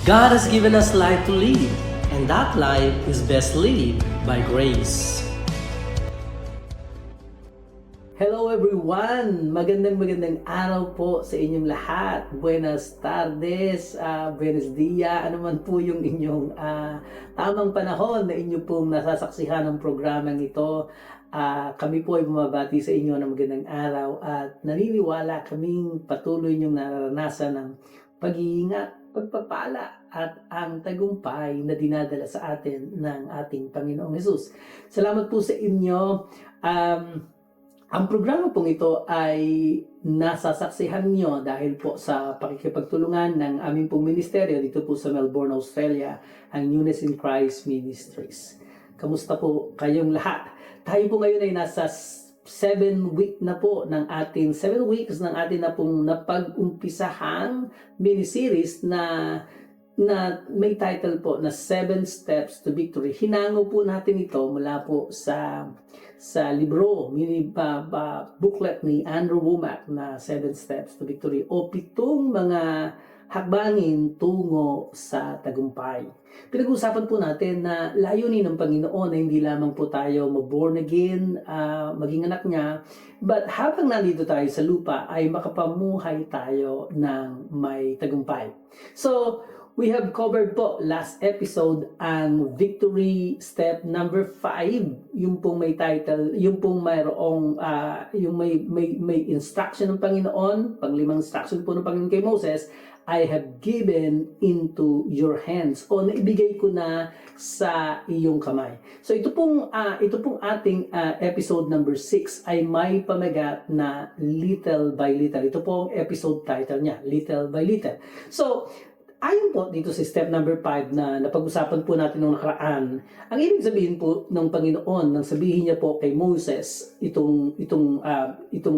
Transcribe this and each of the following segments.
God has given us life to live, and that life is best lived by grace. Hello everyone! Magandang araw po sa inyong lahat. Buenas tardes, buenos dia, ano man po yung inyong tamang panahon na inyo pong nasasaksihan ng programang ito. Kami po ay bumabati sa inyo ng magandang araw at naniniwala kaming patuloy niyong nararanasan ng pag-iingat, pagpapala at ang tagumpay na dinadala sa atin ng ating Panginoong Hesus. Salamat po sa inyo. Ang programa pong ito ay nasasaksihan nyo dahil po sa pakikipagtulungan ng aming pong ministeryo dito po sa Melbourne, Australia, ang Newness in Christ Ministries. Kamusta po kayong lahat? Tayo po ngayon ay nasa 7 weeks na atin na pong napag-umpisahang miniseries na may title po na 7 Steps to Victory. Hinango po natin ito mula po sa libro, booklet ni Andrew Wommack na 7 Steps to Victory o 7 mga hakbangin tungo sa tagumpay. Pinag-uusapan po natin na layunin ng Panginoon na hindi lamang po tayo ma-born again, maging anak niya, but habang nandito tayo sa lupa ay makapamuhay tayo ng may tagumpay. So, we have covered po last episode ang victory step number 5, yung pong may title, yung pong mayroong yung may instruction ng Panginoon, panglimang instruction po ng Panginoon kay Moses, I have given into your hands o naibigay ko na sa iyong kamay. So ito pong ating episode number 6 ay may pamagat na little by little. Ito po ang episode title niya, little by little. So ayon po dito sa step number 5 na napag-usapan po natin nung nakaraan, ang ibig sabihin po ng Panginoon nang sabihin niya po kay Moses itong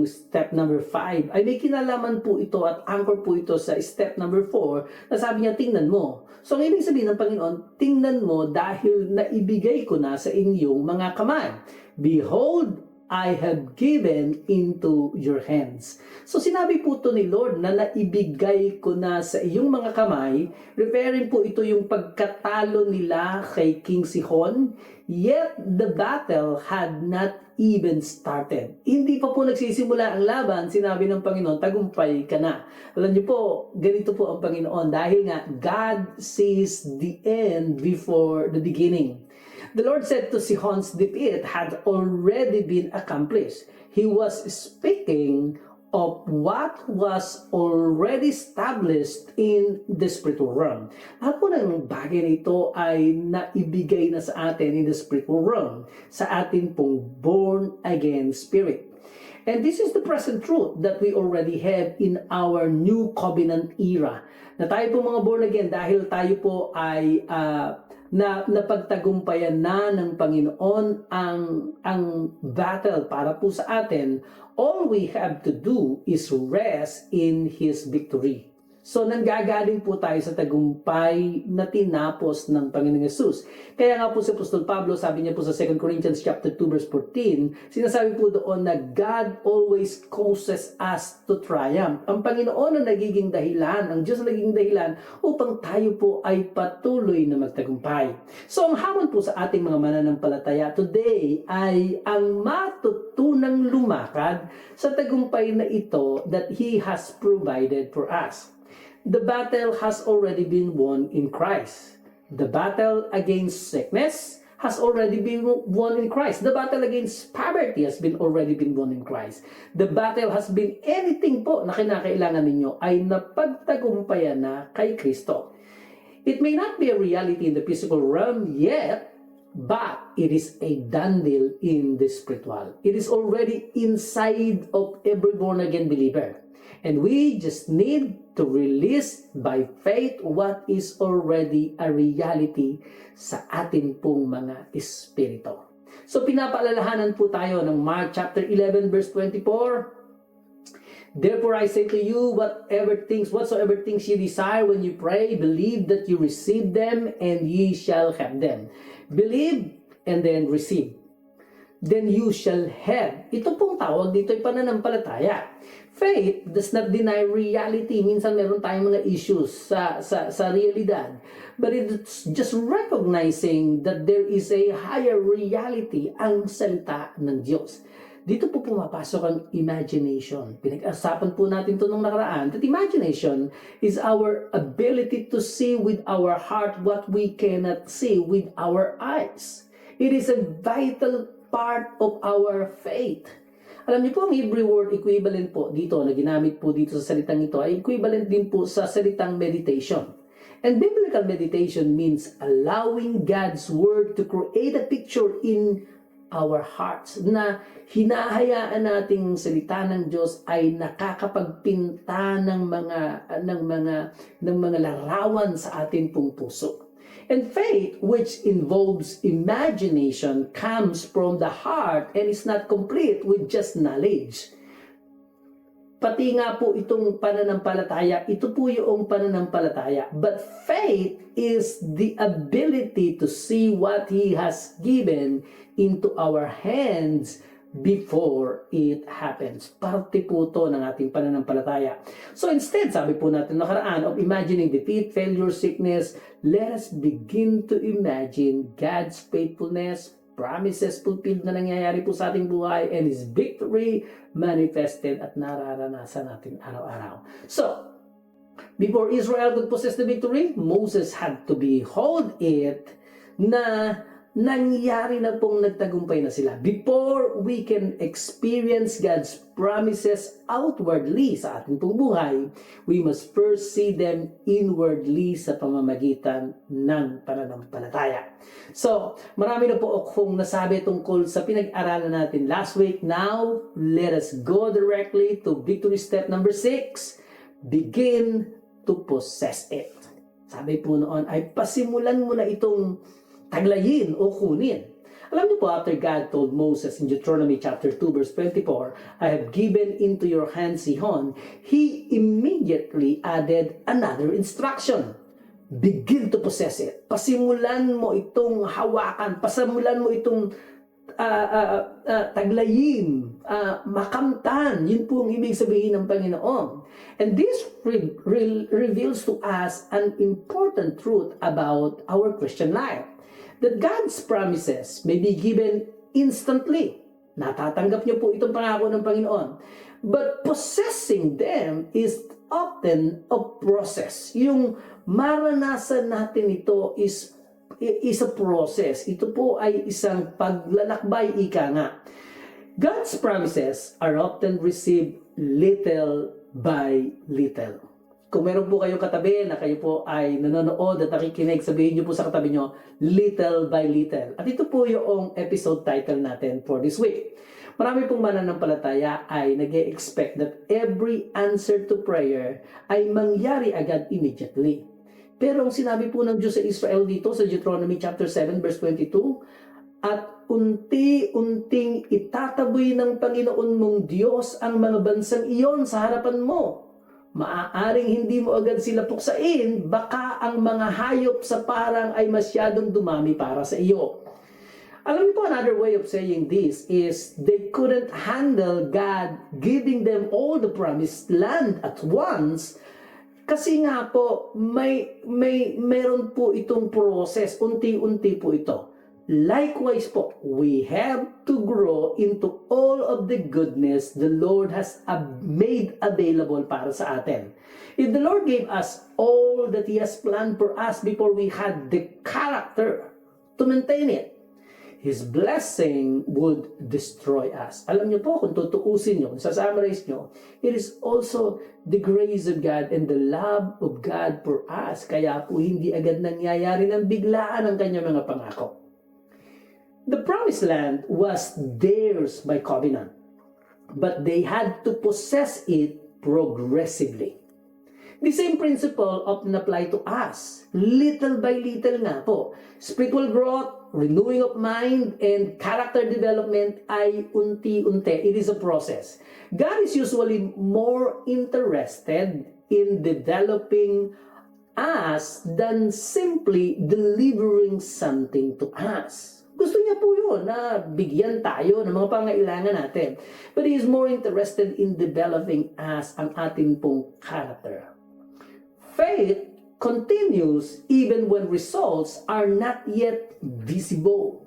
step number 5 ay may kinalaman po ito at anchor po ito sa step number 4 na sabi niya tingnan mo. So ang ibig sabihin ng Panginoon, tingnan mo dahil naibigay ko na sa inyong mga kamay. Behold, I have given into your hands. So sinabi po ito ni Lord na naibigay ko na sa iyong mga kamay, referring po ito yung pagkatalo nila kay King Sihon, yet the battle had not even started. Hindi pa po nagsisimula ang laban, sinabi ng Panginoon, tagumpay ka na. Alam niyo po, ganito po ang Panginoon dahil nga God sees the end before the beginning. The Lord said to Sihon's defeat had already been accomplished. He was speaking of what was already established in the spiritual realm. Lahat po ng bagay na ito ay naibigay na sa atin in the spiritual realm, sa atin pong born again spirit. And this is the present truth that we already have in our new covenant era. Na tayo po mga born again dahil tayo po ay na napagtagumpayan na ng Panginoon ang battle para po sa atin. All we have to do is rest in His victory. So nanggagaling po tayo sa tagumpay na tinapos ng Panginoong Hesus. Kaya nga po si Apostol Pablo, sabi niya po sa 2 Corinthians chapter 2 verse 14, sinasabi po doon na God always causes us to triumph. Ang Panginoon ang nagiging dahilan, ang Diyos ang nagiging dahilan upang tayo po ay patuloy na magtagumpay. So ang hamon po sa ating mga mananampalataya today ay ang matutunang lumakad sa tagumpay na ito that He has provided for us. The battle has already been won in Christ. The battle against sickness has already been won in Christ. The battle against poverty has already been won in Christ. The battle has been anything po na kinakailangan ninyo ay napagtagumpayan na kay Kristo. It may not be a reality in the physical realm yet, but it is a done deal in the spiritual. It is already inside of every born-again believer. And we just need to release by faith what is already a reality sa atin pong mga espiritu. So pinapaalalahanan po tayo ng Mark chapter 11 verse 24. Therefore I say to you, whatsoever things ye desire when you pray, believe that you receive them and ye shall have them. Believe and then receive. Then you shall have. Ito pong tawag dito ay pananampalataya. Faith does not deny reality. Minsan meron tayong mga issues sa realidad. But it's just recognizing that there is a higher reality ang salita ng Diyos. Dito po pumapasok ang imagination. Pinag-asapan po natin ito nung nakaraan. That imagination is our ability to see with our heart what we cannot see with our eyes. It is a vital part of our faith. Alam niyo po, ang Hebrew word equivalent po dito, na ginamit po dito sa salitang ito, ay equivalent din po sa salitang meditation. And biblical meditation means allowing God's word to create a picture in our hearts, na hinahayaan nating salita ng Diyos ay nakakapagpinta ng mga larawan sa ating pong puso. And faith, which involves imagination, comes from the heart and is not complete with just knowledge. Pati nga po itong pananampalataya, ito po yung pananampalataya. But faith is the ability to see what He has given into our hands before it happens. Parte po ito ng ating pananampalataya. So instead, sabi po natin nakaraan, of imagining defeat, failure, sickness, let us begin to imagine God's faithfulness, promises fulfilled na nangyayari po sa ating buhay, and His victory manifested at nararanasan natin araw-araw. So, before Israel could possess the victory, Moses had to behold it na nangyari na pong nagtagumpay na sila. Before we can experience God's promises outwardly sa ating pong buhay, we must first see them inwardly sa pamamagitan ng pananampalataya. So, marami na po akong nasabi tungkol sa pinag-aralan natin last week. Now, let us go directly to victory step number 6. Begin to possess it. Sabi po noon ay pasimulan mo na itong taglayin o kunin. Alam niyo po, after God told Moses in Deuteronomy chapter 2 verse 24, I have given into your hands Sihon, He immediately added another instruction. Begin to possess it. Pasimulan mo itong hawakan, pasimulan mo itong taglayin, makamtan. Yun po ang ibig sabihin ng Panginoon. And this reveals to us an important truth about our Christian life. That God's promises may be given instantly. Natatanggap niyo po itong pangako ng Panginoon. But possessing them is often a process. Yung maranasan natin ito is a process. Ito po ay isang paglalakbay, ika nga. God's promises are often received little by little. Kung meron po kayong katabi na kayo po ay nanonood at nakikinig, sabihin niyo po sa katabi niyo, little by little. At ito po yung episode title natin for this week. Marami pong mananampalataya ay nag-expect that every answer to prayer ay mangyari agad immediately. Pero ang sinabi po ng Diyos sa Israel dito sa Deuteronomy chapter 7 verse 22, at unti-unting itataboy ng Panginoon mong Diyos ang mga bansang iyon sa harapan mo. Maaaring hindi mo agad sila puksain, baka ang mga hayop sa parang ay masyadong dumami para sa iyo. Alam niyo po, another way of saying this is they couldn't handle God giving them all the promised land at once, kasi nga po meron po itong process, unti-unti po ito. Likewise po, we have to grow into all of the goodness the Lord has made available para sa atin. If the Lord gave us all that He has planned for us before we had the character to maintain it, His blessing would destroy us. Alam niyo po, kung tutuusin niyo, kung sasummarize niyo, it is also the grace of God and the love of God for us. Kaya po hindi agad nangyayari ng biglaan ang kanyang mga pangako. The promised land was theirs by covenant, but they had to possess it progressively. The same principle often apply to us. Little by little nga po. Spiritual growth, renewing of mind, and character development ay unti-unti. It is a process. God is usually more interested in developing us than simply delivering something to us. Gusto niya po yun na bigyan tayo ng mga pangailangan natin. But He is more interested in developing us ang ating pong character. Faith continues even when results are not yet visible.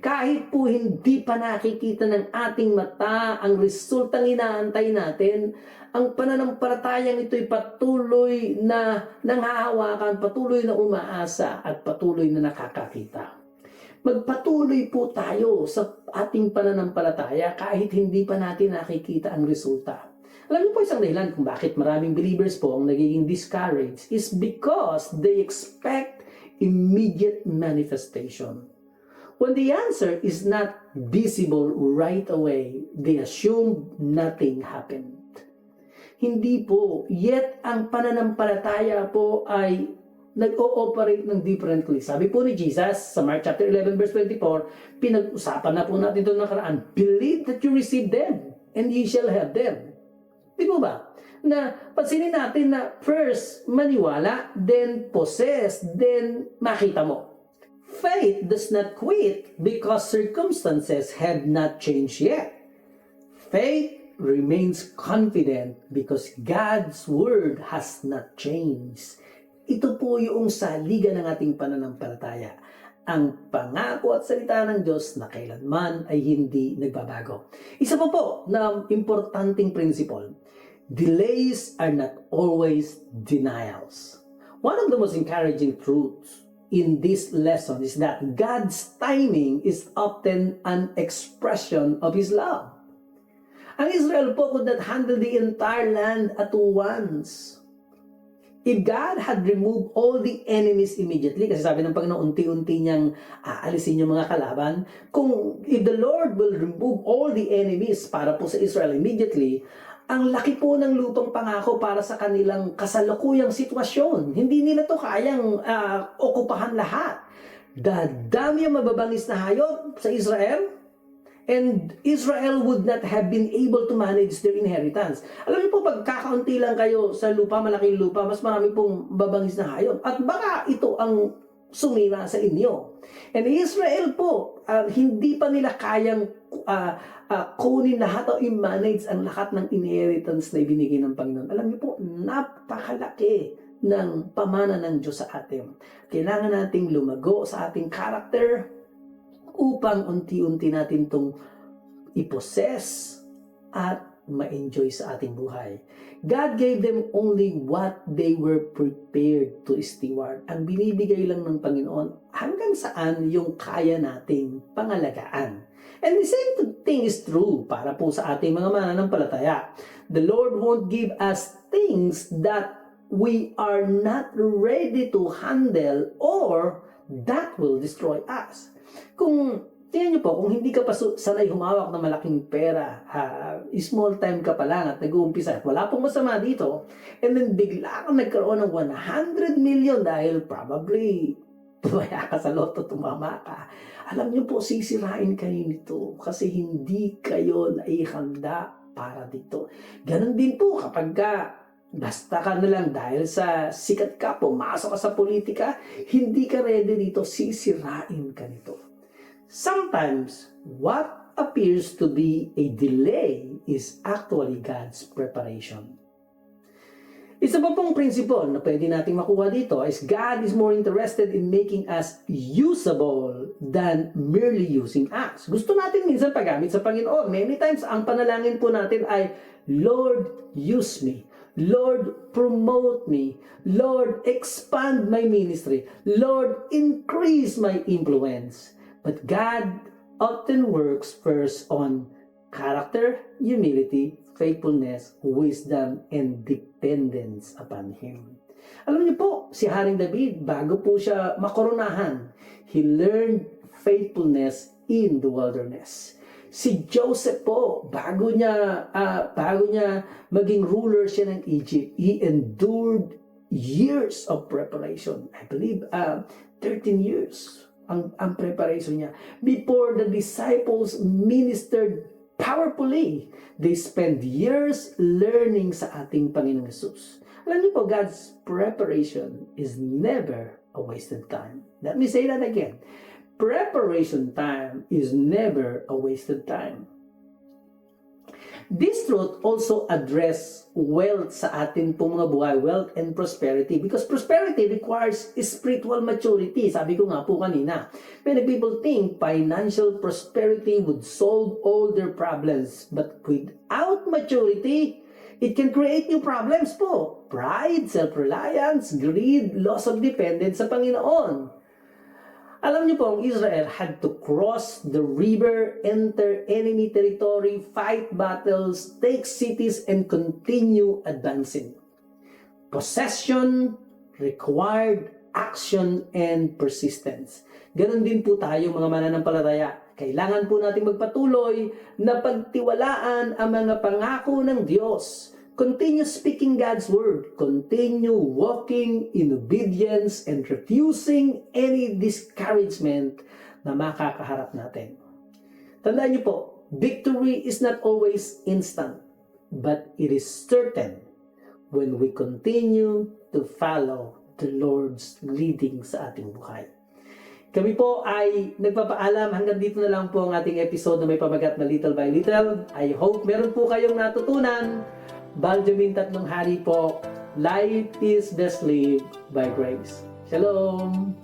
Kahit po hindi pa nakikita ng ating mata ang resultang inaantay natin, ang pananampalatayang ito'y patuloy na nanghahawakan, patuloy na umaasa at patuloy na nakakakita. Magpatuloy po tayo sa ating pananampalataya kahit hindi pa natin nakikita ang resulta. Alam niyo po isang dahilan kung bakit maraming believers po ang nagiging discouraged is because they expect immediate manifestation. When the answer is not visible right away, they assume nothing happened. Hindi po, yet ang pananampalataya po ay nag-ooperate ng differently. Sabi po ni Jesus sa Mark chapter 11 verse 24, pinag-usapan na po natin ito nakaraan, believe that you receive them and ye shall have them. Di po ba? Na pansinin natin na first maniwala, then possess, then makita mo. Faith does not quit because circumstances have not changed yet. Faith remains confident because God's word has not changed. Ito po yung saligan ng ating pananampalataya. Ang pangako at salita ng Diyos na kailanman ay hindi nagbabago. Isa pa po na importanteng principle, delays are not always denials. One of the most encouraging truths in this lesson is that God's timing is often an expression of His love. Ang Israel po could not handle the entire land at once. If God had removed all the enemies immediately, kasi sabi ng Panginoon, unti-unti niyang aalisin yung mga kalaban, if the Lord will remove all the enemies para po sa Israel immediately, ang laki po ng lupang pangako para sa kanilang kasalukuyang sitwasyon. Hindi nila to kayang okupahan lahat. Dadami ang mababangis na hayop sa Israel, and Israel would not have been able to manage their inheritance. Alam niyo po, pag kakaunti lang kayo sa lupa, malaking lupa, mas marami pong babangis na hayop. At baka ito ang sumira sa inyo. And Israel po, hindi pa nila kayang kunin lahat o i-manage ang lahat ng inheritance na ibinigay ng Panginoon. Alam niyo po, napakalaki ng pamana ng Diyos sa atin. Kailangan nating lumago sa ating character upang unti-unti natin itong i-possess at ma-enjoy sa ating buhay. God gave them only what they were prepared to steward. Ang binibigay lang ng Panginoon hanggang saan yung kaya nating pangalagaan. And the same thing is true para po sa ating mga mananampalataya. The Lord won't give us things that we are not ready to handle or that will destroy us. Kung tingnan niyo po, kung hindi ka pa sanay humawak ng malaking pera, small time ka pa lang at nag-uumpisa at wala pong masama dito, and then bigla kang nagkaroon ng 100 million dahil probably tumaya ka sa loto, tumama ka. Alam niyo po, sisirain kayo nito kasi hindi kayo naihanda para dito. Ganon din po kapag basta ka na lang dahil sa sikat ka, pumasok ka sa politika, hindi ka ready dito, sisirain ka nito. Sometimes, what appears to be a delay is actually God's preparation. Isa pa pong principle na pwede nating makuha dito is God is more interested in making us usable than merely using us. Gusto natin minsan paggamit sa Panginoon. Many times, ang panalangin po natin ay, Lord, use me. Lord, promote me. Lord, expand my ministry. Lord, increase my influence. But God often works first on character, humility, faithfulness, wisdom, and dependence upon Him. Alam niyo po, si Haring David, bago po siya makoronahan, he learned faithfulness in the wilderness. Si Joseph po, bago niya maging ruler siya ng Egypt, he endured years of preparation. I believe 13 years ang preparation niya. Before the disciples ministered powerfully, they spent years learning sa ating Panginoong Jesus. Alam niyo po, God's preparation is never a wasted time. Let me say that again. preparation time is never a wasted time. This truth also address wealth sa atin pong mga buhay, wealth and prosperity, because prosperity requires spiritual maturity. Sabi ko nga po kanina, many people think financial prosperity would solve all their problems, but without maturity, it can create new problems po. Pride, self-reliance, greed, loss of dependence sa Panginoon. Alam niyo po, ang Israel had to cross the river, enter enemy territory, fight battles, take cities, and continue advancing. Possession required action and persistence. Ganon din po tayo mga mananampalataya. Kailangan po natin magpatuloy na pagtiwalaan ang mga pangako ng Diyos. Continue speaking God's word. Continue walking in obedience and refusing any discouragement na makakaharap natin. Tandaan niyo po, victory is not always instant, but it is certain when we continue to follow the Lord's leading sa ating buhay. Kami po ay nagpapaalam, hanggang dito na lang po ang ating episode na may pamagat na Little by Little. I hope meron po kayong natutunan. Benjamin Tatlong Hari po, life is best lived by grace. Shalom!